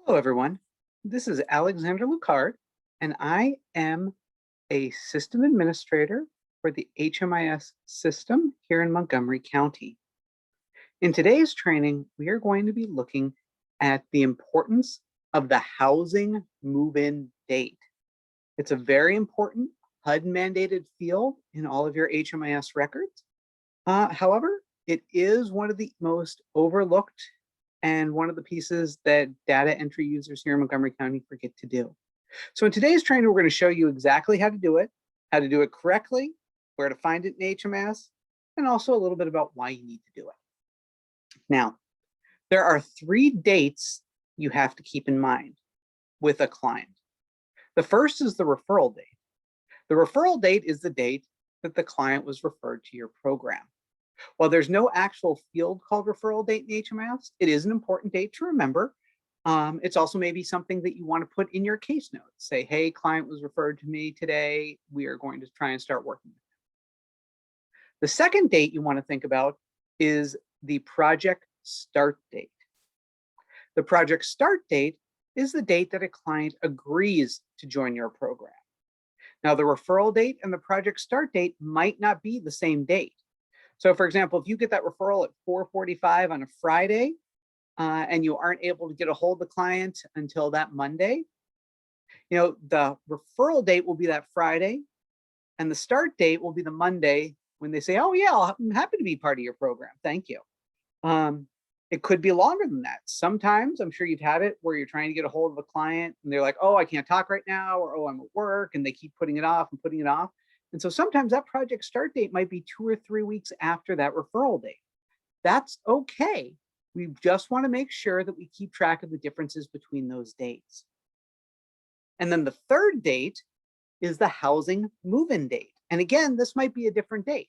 Hello, everyone. This is Alexander Lucard, and I am a system administrator for the HMIS system here in Montgomery County. In today's training, we are going to be looking at the importance of the housing move-in date. It's a very important HUD-mandated field in all of your HMIS records. However, it is one of the most overlooked and one of the pieces that data entry users here in Montgomery County forget to do. So in today's training, we're going to show you exactly how to do it correctly, where to find it in HMS, and also a little bit about why you need to do it. Now, there are 3 dates you have to keep in mind with a client. The first is the referral date. The referral date is the date that the client was referred to your program. While there's no actual field called referral date in HMS, it is an important date to remember. It's also maybe something that you want to put in your case notes. Say, hey, client was referred to me today. We are going to try and start working with them. The second date you want to think about is the project start date. The project start date is the date that a client agrees to join your program. Now, the referral date and the project start date might not be the same date. So for example, if you get that referral at 4:45 on a Friday and you aren't able to get a hold of the client until that Monday, the referral date will be that Friday and the start date will be the Monday when they say, oh yeah, I'm happy to be part of your program. Thank you. It could be longer than that. Sometimes I'm sure you've had it where you're trying to get a hold of a client and they're like, oh, I can't talk right now, or oh, I'm at work, and they keep putting it off and putting it off. And so sometimes that project start date might be 2 or 3 weeks after that referral date. That's okay. We just want to make sure that we keep track of the differences between those dates. And then the third date is the housing move-in date. And again, this might be a different date.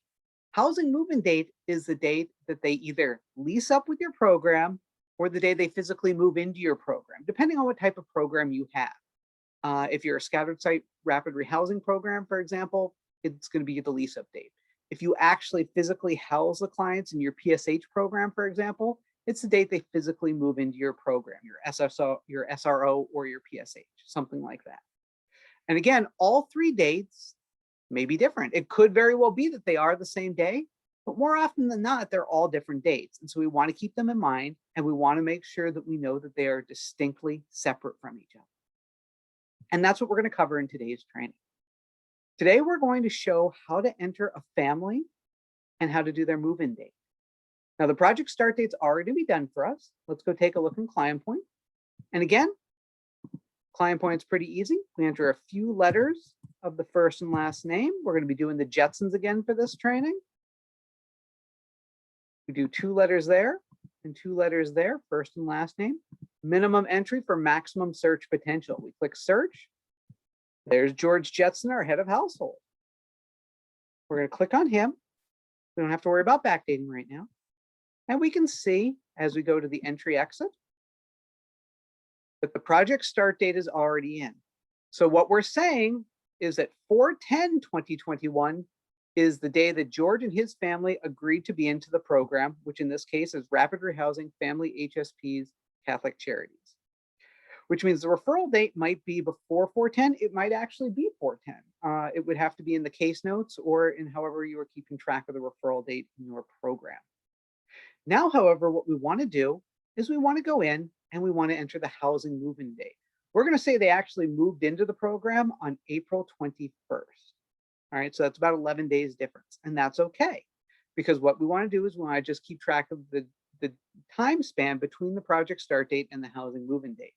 Housing move-in date is the date that they either lease up with your program or the day they physically move into your program, depending on what type of program you have. If you're a scattered site rapid rehousing program, for example, it's going to be the lease up date. If you actually physically house the clients in your PSH program, for example, it's the date they physically move into your program, your SRO, or your PSH, something like that. And again, all 3 dates may be different. It could very well be that they are the same day, but more often than not, they're all different dates. And so we want to keep them in mind, and we want to make sure that we know that they are distinctly separate from each other. And that's what we're going to cover in today's training. Today, we're going to show how to enter a family and how to do their move-in date. Now, the project start date's already going to be done for us. Let's go take a look in Client Point. And again, Client Point's pretty easy. We enter a few letters of the first and last name. We're going to be doing the Jetsons again for this training. We do 2 letters there and 2 letters there, first and last name. Minimum entry for maximum search potential. We click search. There's George Jetson, our head of household. We're going to click on him. We don't have to worry about backdating right now. And we can see as we go to the entry exit that the project start date is already in. So what we're saying is that 4/10/2021 is the day that George and his family agreed to be into the program, which in this case is Rapid Rehousing Family HSPs Catholic Charities. Which means the referral date might be before 4/10. It might actually be 4/10. It would have to be in the case notes or in however you are keeping track of the referral date in your program. Now, however, what we want to do is we want to go in and we want to enter the housing move-in date. We're going to say they actually moved into the program on April 21st. All right, so that's about 11 days difference, and that's okay. Because what we want to do is we want to just keep track of the time span between the project start date and the housing move-in date.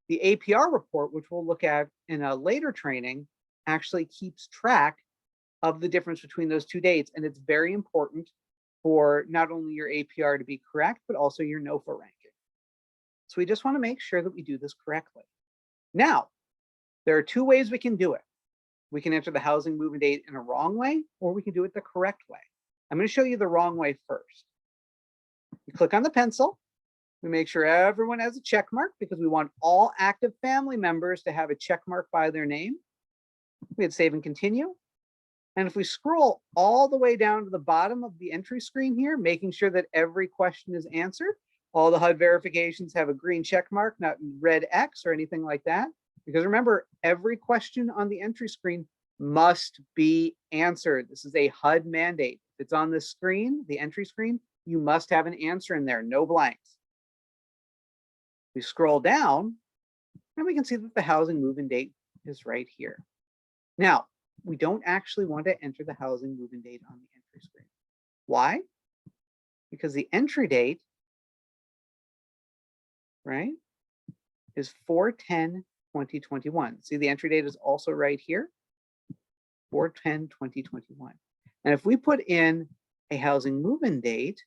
The APR report, which we'll look at in a later training, actually keeps track of the difference between those 2 dates. And it's very important for not only your APR to be correct, but also your NOFA ranking. So we just want to make sure that we do this correctly. Now, there are 2 ways we can do it. We can enter the housing move-in date in a wrong way, or we can do it the correct way. I'm going to show you the wrong way first. You click on the pencil. We make sure everyone has a check mark because we want all active family members to have a check mark by their name. We hit save and continue. And if we scroll all the way down to the bottom of the entry screen here, making sure that every question is answered, All the HUD verifications have a green check mark, not red X or anything like that. Because remember, every question on the entry screen must be answered. This is a HUD mandate. If it's on the screen, the entry screen, you must have an answer in there, no blanks. We scroll down and we can see that the housing move-in date is right here. Now, we don't actually want to enter the housing move-in date on the entry screen. Why? Because the entry date, right, is 4/10/2021. See, the entry date is also right here, 4/10/2021. And if we put in a housing move-in date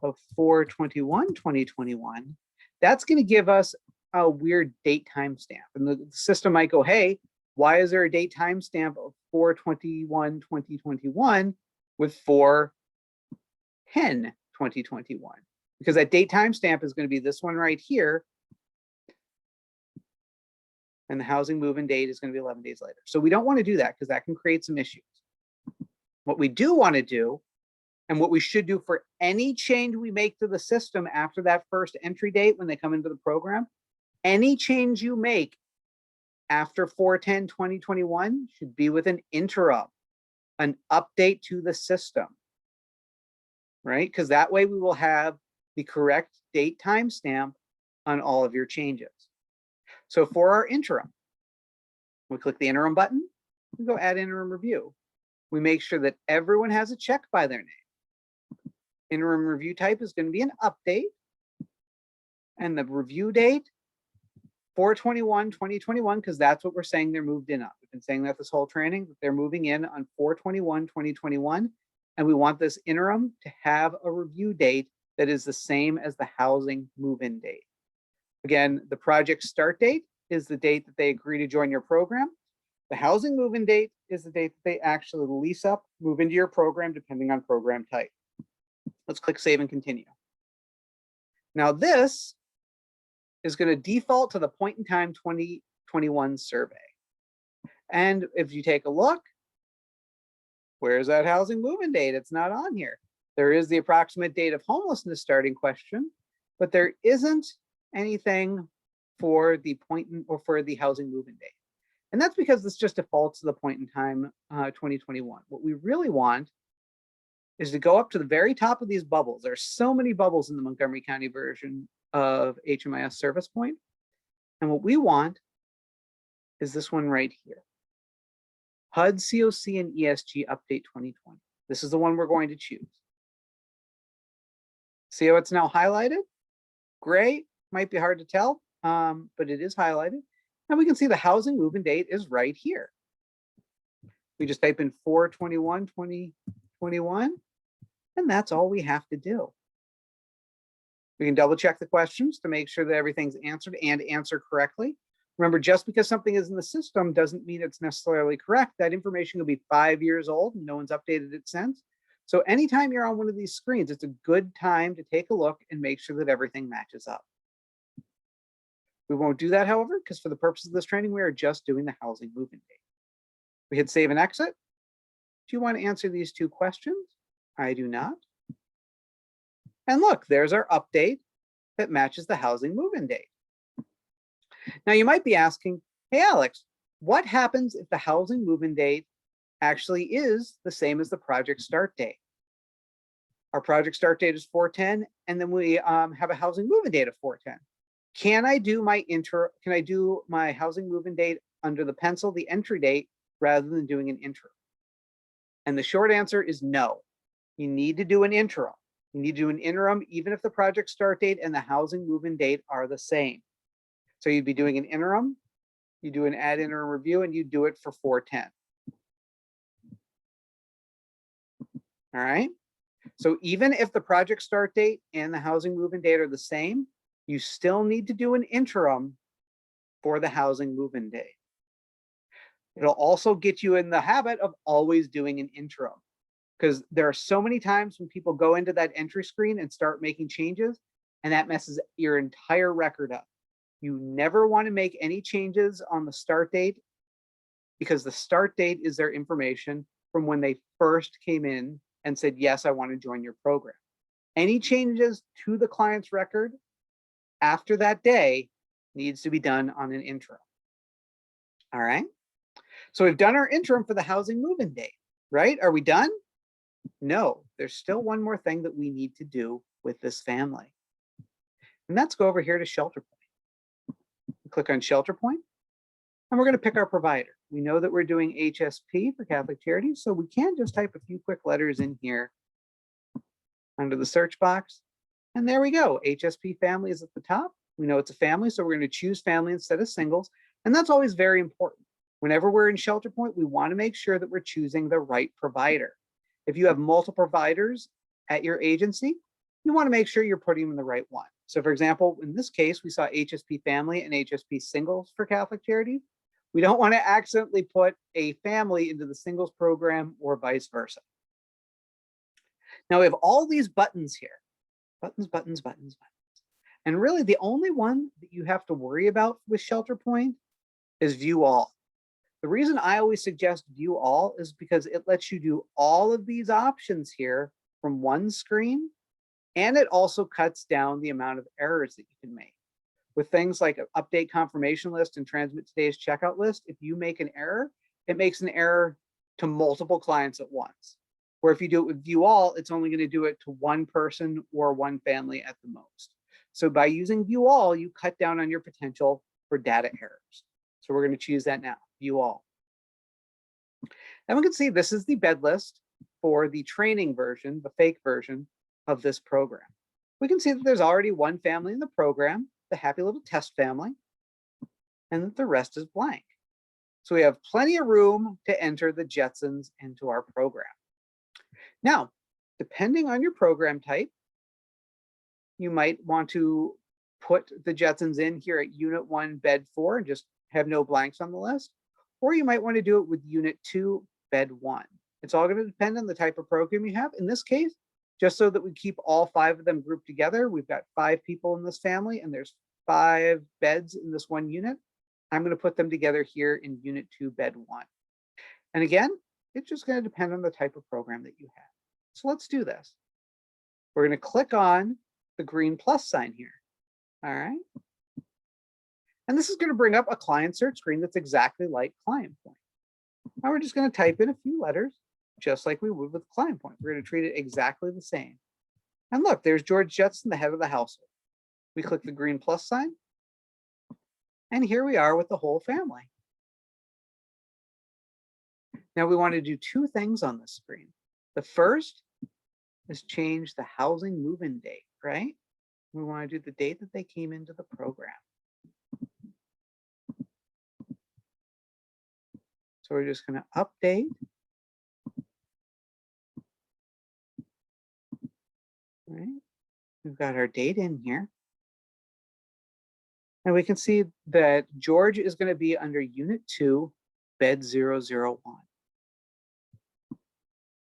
of 4/21/2021, that's going to give us a weird date timestamp. And the system might go, hey, why is there a date timestamp of 4/21/2021 with 4/10/2021? Because that date timestamp is going to be this one right here. And the housing move-in date is going to be 11 days later. So we don't want to do that because that can create some issues. What we do want to do, and what we should do for any change we make to the system after that first entry date when they come into the program, any change you make after 4/10/2021 should be with an interim, an update to the system, right? Because that way we will have the correct date timestamp on all of your changes. So for our interim, we click the interim button, we go add interim review. We make sure that everyone has a check by their name. Interim review type is going to be an update. And the review date, 4/21/2021, because that's what we're saying they're moved in on. We've been saying that this whole training, that they're moving in on 4/21/2021. And we want this interim to have a review date that is the same as the housing move-in date. Again, the project start date is the date that they agree to join your program. The housing move-in date is the date that they actually lease up, move into your program, depending on program type. Let's click save and continue. Now this is going to default to the point in time 2021 survey. And if you take a look, where's that housing move-in date? It's not on here. There is the approximate date of homelessness starting question, but there isn't anything for the point or for the housing move-in date. And that's because this just defaults to the point in time 2021. What we really want is to go up to the very top of these bubbles. There's so many bubbles in the Montgomery County version of HMIS Service Point. And what we want is this one right here. HUD, COC, and ESG Update 2020. This is the one we're going to choose. See how it's now highlighted? Gray, might be hard to tell, but it is highlighted. And we can see the housing move-in date is right here. We just type in 4/21/2021, and that's all we have to do. We can double check the questions to make sure that everything's answered and answered correctly. Remember, just because something is in the system doesn't mean it's necessarily correct. That information will be 5 years old and no one's updated it since. So anytime you're on one of these screens, it's a good time to take a look and make sure that everything matches up. We won't do that, however, because for the purpose of this training, we are just doing the housing move-in date. We hit save and exit. Do you want to answer these two questions? I do not. And look, there's our update that matches the housing move-in date. Now you might be asking, hey, Alex, what happens if the housing move-in date actually is the same as the project start date? Our project start date is 4/10, and then we have a housing move-in date of 4/10. Can I do my housing move-in date under the pencil, the entry date, rather than doing an interim? And the short answer is no. You need to do an interim. You need to do an interim even if the project start date and the housing move-in date are the same. So you'd be doing an interim, you do an add interim review, and you do it for 4/10. All right. So even if the project start date and the housing move-in date are the same, you still need to do an interim for the housing move-in date. It'll also get you in the habit of always doing an interim, because there are so many times when people go into that entry screen and start making changes, and that messes your entire record up. You never want to make any changes on the start date, because the start date is their information from when they first came in and said, yes, I want to join your program. Any changes to the client's record after that day needs to be done on an interim. All right. So we've done our interim for the housing move-in date, right? Are we done? No, there's still one more thing that we need to do with this family. And that's go over here to Shelter Point. Click on Shelter Point, and we're going to pick our provider. We know that we're doing HSP for Catholic Charities, so we can just type a few quick letters in here under the search box. And there we go. HSP family is at the top. We know it's a family, so we're going to choose family instead of singles. And that's always very important. Whenever we're in Shelter Point, we want to make sure that we're choosing the right provider. If you have multiple providers at your agency, you want to make sure you're putting them in the right one. So for example, in this case, we saw HSP family and HSP singles for Catholic Charities. We don't want to accidentally put a family into the singles program or vice versa. Now we have all these buttons here, buttons, buttons, buttons, buttons. And really the only one that you have to worry about with Shelter Point is View All. The reason I always suggest View All is because it lets you do all of these options here from one screen, and it also cuts down the amount of errors that you can make. With things like update confirmation list and transmit today's checkout list, if you make an error, it makes an error to multiple clients at once. Where if you do it with View All, it's only going to do it to one person or one family at the most. So by using View All, you cut down on your potential for data errors. So we're going to choose that now, View All. And we can see this is the bed list for the training version, the fake version of this program. We can see that there's already one family in the program, the happy little test family, and that the rest is blank. So we have plenty of room to enter the Jetsons into our program. Now, depending on your program type, you might want to put the Jetsons in here at Unit 1, Bed 4, and just have no blanks on the list. Or you might want to do it with Unit 2, Bed 1. It's all going to depend on the type of program you have. In this case, just so that we keep all 5 of them grouped together, we've got 5 people in this family, and there's 5 beds in this one unit. I'm going to put them together here in Unit 2, Bed 1. And again, it's just going to depend on the type of program that you have. So let's do this. We're going to click on the green plus sign here. All right. And this is going to bring up a client search screen that's exactly like Client Point. Now we're just going to type in a few letters, just like we would with Client Point. We're going to treat it exactly the same. And look, there's George Jetson, the head of the household. We click the green plus sign. And here we are with the whole family. Now we want to do 2 things on this screen. The first is change the housing move-in date, right? We want to do the date that they came into the program. So we're just going to update. Right? We've got our date in here. And we can see that George is going to be under Unit 2, Bed 001.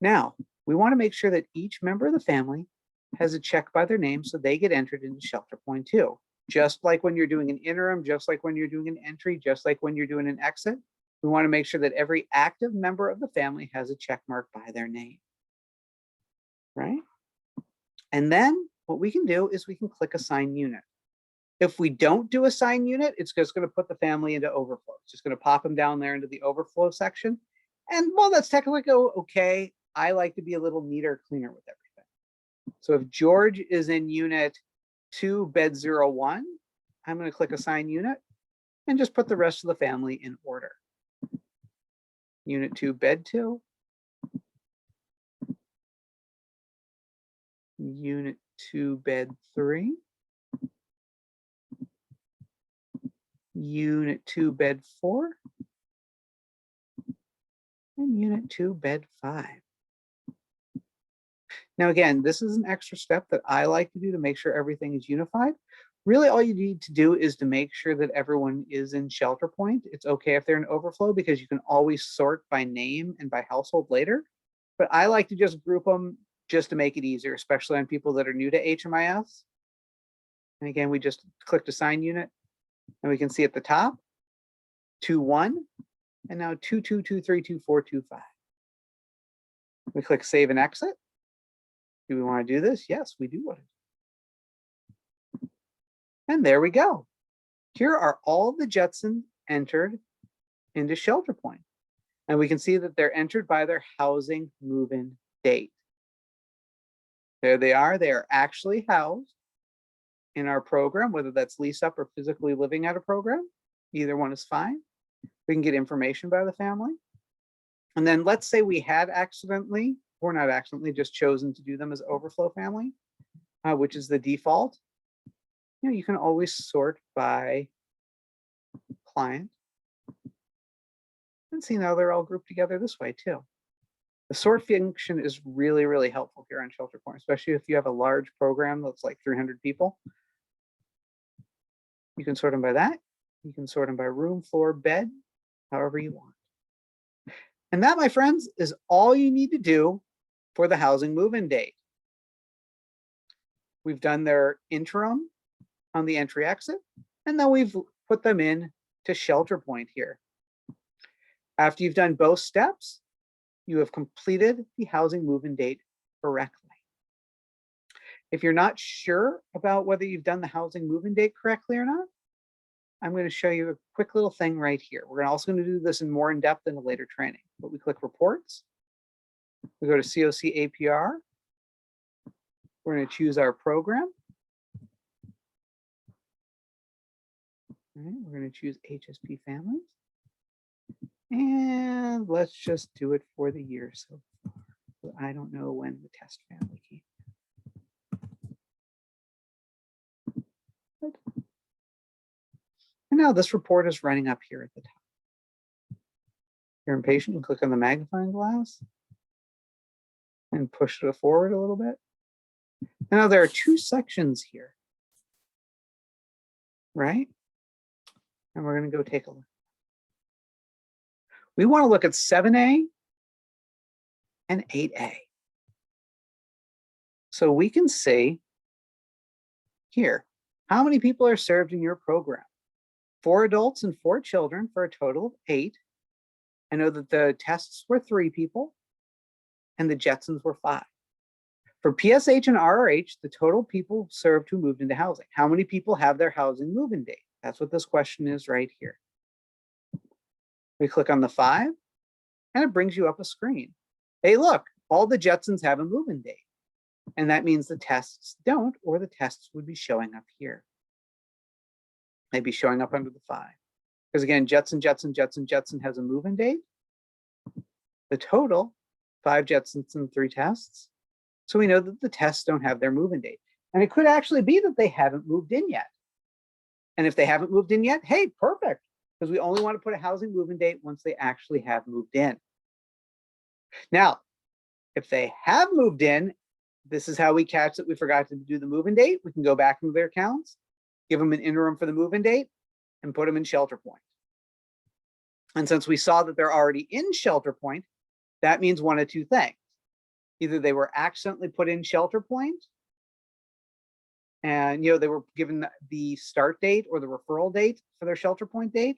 Now, we want to make sure that each member of the family has a check by their name so they get entered into Shelter Point 2. Just like when you're doing an interim, just like when you're doing an entry, just like when you're doing an exit, we want to make sure that every active member of the family has a check mark by their name. Right? And then what we can do is we can click Assign Unit. If we don't do Assign Unit, it's just going to put the family into overflow. It's just going to pop them down there into the overflow section. And while that's technically okay, I like to be a little neater, cleaner with everything. So if George is in Unit 2, Bed 01, I'm going to click Assign Unit and just put the rest of the family in order. Unit 2, Bed 2. Unit 2, Bed 3. Unit 2, Bed 4. And Unit 2, Bed 5. Now, again, this is an extra step that I like to do to make sure everything is unified. Really, all you need to do is to make sure that everyone is in Shelter Point. It's okay if they're in overflow because you can always sort by name and by household later. But I like to just group them just to make it easier, especially on people that are new to HMIS. And again, we just clicked Assign Unit, and we can see at the top, 2, 1, and now 2, 2, 2, 3, 2, 4, 2, 5. We click Save and Exit. Do we want to do this? Yes, we do want to. And there we go. Here are all the Jetsons entered into Shelter Point. And we can see that they're entered by their housing move-in date. There they are. They are actually housed in our program, whether that's lease up or physically living at a program. Either one is fine. We can get information by the family. And then let's say we had accidentally, or not accidentally, just chosen to do them as overflow family, which is the default. You know, you can always sort by client. And see, now they're all grouped together this way too. The sort function is really, really helpful here on Shelter Point, especially if you have a large program that's like 300 people. You can sort them by that. You can sort them by room, floor, bed, however you want. And that, my friends, is all you need to do for the housing move-in date. We've done their interim on the entry exit, and then we've put them in to Shelter Point here. After you've done both steps, you have completed the housing move-in date correctly. If you're not sure about whether you've done the housing move-in date correctly or not, I'm going to show you a quick little thing right here. We're also going to do this in more in depth in a later training, but we click Reports. We go to COC APR. We're going to choose our program. All right, we're going to choose HSP Families. And let's just do it for the year so far. I don't know when the test family came. And now this report is running up here at the top. If you're impatient, you click on the magnifying glass and push it forward a little bit. Now there are two sections here, right? And we're going to go take a look. We want to look at 7A and 8A. So we can see here, how many people are served in your program? 4 adults and 4 children for a total of 8. I know that the tests were 3 people and the Jetsons were 5. For PSH and RRH, the total people served who moved into housing. How many people have their housing move-in date? That's what this question is right here. We click on the 5 and it brings you up a screen. Hey, look, all the Jetsons have a move-in date. And that means the tests don't, or the tests would be showing up here. They'd be showing up under the 5. Because again, Jetson has a move-in date. The total, 5 Jetsons and 3 tests. So we know that the tests don't have their move-in date. And it could actually be that they haven't moved in yet. And if they haven't moved in yet, hey, perfect. Because we only want to put a housing move-in date once they actually have moved in. Now, if they have moved in, this is how we catch that we forgot to do the move-in date. We can go back into their accounts, give them an interim for the move-in date, and put them in Shelter Point. And since we saw that they're already in Shelter Point, that means one of 2 things. Either they were accidentally put in Shelter Point, and they were given the start date or the referral date for their Shelter Point date,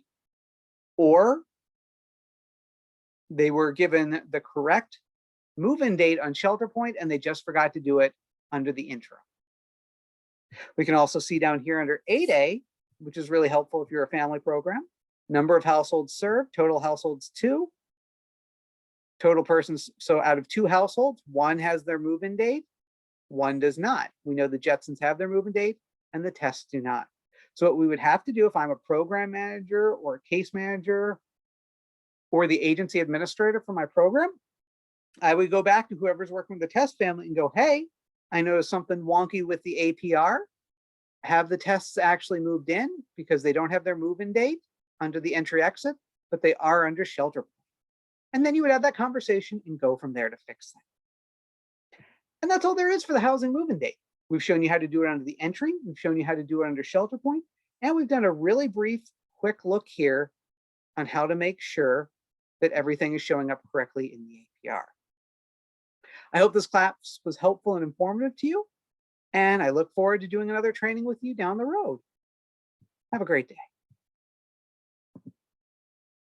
or they were given the correct move-in date on Shelter Point and they just forgot to do it under the interim. We can also see down here under 8A, which is really helpful if you're a family program, number of households served, total households 2, total persons. So out of 2 households, 1 has their move-in date, 1 does not. We know the Jetsons have their move-in date and the tests do not. So what we would have to do if I'm a program manager or a case manager or the agency administrator for my program, I would go back to whoever's working with the test family and go, hey, I noticed something wonky with the APR. Have the tests actually moved in because they don't have their move-in date under the entry exit, but they are under Shelter Point. And then you would have that conversation and go from there to fix that. And that's all there is for the housing move-in date. We've shown you how to do it under the entry. We've shown you how to do it under Shelter Point. And we've done a really brief, quick look here on how to make sure that everything is showing up correctly in the APR. I hope this class was helpful and informative to you. And I look forward to doing another training with you down the road. Have a great day.